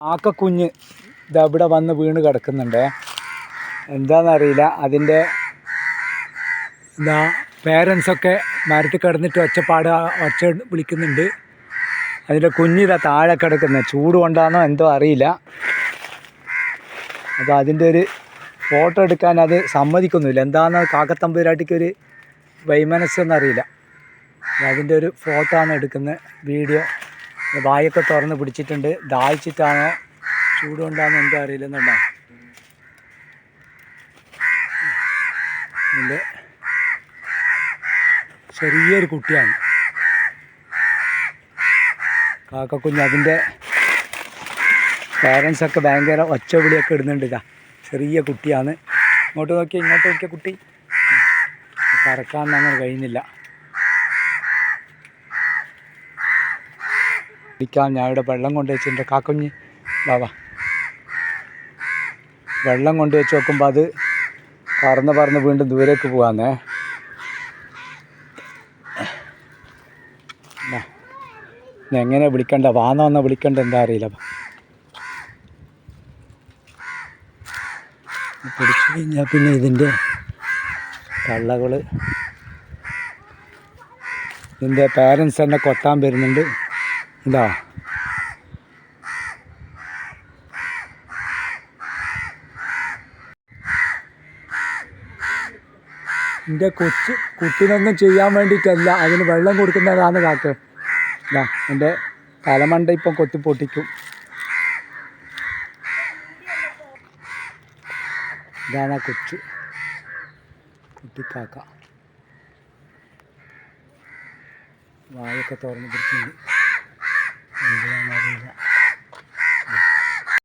ആക്കക്കുഞ്ഞ് ഇതവിടെ വന്ന് വീണ് കിടക്കുന്നുണ്ട്. എന്താണെന്നറിയില്ല. അതിൻ്റെ പേരൻസൊക്കെ മരത്തിൽ കിടന്നിട്ട് ഒച്ച വിളിക്കുന്നുണ്ട്. അതിൻ്റെ കുഞ്ഞിതാ താഴെ കിടക്കുന്നത്. ചൂട് കൊണ്ടാണോ എന്തോ അറിയില്ല. അപ്പോൾ അതിൻ്റെ ഒരു ഫോട്ടോ എടുക്കാൻ അത് സമ്മതിക്കുന്നില്ല. എന്താണെന്ന് കാക്കത്തമ്പുരാട്ടിക്കൊരു വൈമനസ്സെന്നറിയില്ല. അതിൻ്റെ ഒരു ഫോട്ടോ ആണ് എടുക്കുന്നത്, വീഡിയോ. വായൊക്കെ തുറന്ന് പിടിച്ചിട്ടുണ്ട്. ദാഹിച്ചിട്ടാണോ ചൂട് കൊണ്ടാണോ എന്തോ അറിയില്ലെന്നുണ്ടോ. ഇതിൻ്റെ ചെറിയൊരു കുട്ടിയാണ് കാക്കക്കുഞ്ഞ്. അതിൻ്റെ പാരൻസൊക്കെ ഭയങ്കര ഒച്ച വിളിയൊക്കെ ഇടുന്നുണ്ട്. ഇതാ ചെറിയ കുട്ടിയാണ്. ഇങ്ങോട്ട് നോക്കിയ കുട്ടി പറക്കാനൊന്നും അങ്ങനെ കഴിയുന്നില്ല. ഞാൻ ഇവിടെ വെള്ളം കൊണ്ട് വെച്ചിട്ടുണ്ട്. കാക്കുഞ്ഞ് ബാബാ വെള്ളം കൊണ്ട് വെച്ച് നോക്കുമ്പോൾ അത് പറന്ന് വീണ്ടും ദൂരേക്ക് പോകാന്നേ. എങ്ങനെ വിളിക്കണ്ട, വാന്ന വിളിക്കണ്ട എന്താ അറിയില്ല. പിടിച്ചു കഴിഞ്ഞാൽ പിന്നെ ഇതിൻ്റെ തള്ളകൾ ഇതിൻ്റെ പാരൻസ് തന്നെ കൊത്താൻ വരുന്നുണ്ട്. ഇതാ എൻ്റെ കുട്ടിനൊന്നും ചെയ്യാൻ വേണ്ടിയിട്ടല്ല, അതിന് വെള്ളം കൊടുക്കുന്നതാണ് കാക്ക. ഇതാ എൻ്റെ തലമണ്ട ഇപ്പം കൊത്തി പൊട്ടിക്കും. ഇതാണ് ആ കുട്ടിക്കാക്ക. വായൊക്കെ തുറന്ന് പിടിച്ചിട്ടുണ്ട്. എന്താണെന്നറിയില്ല.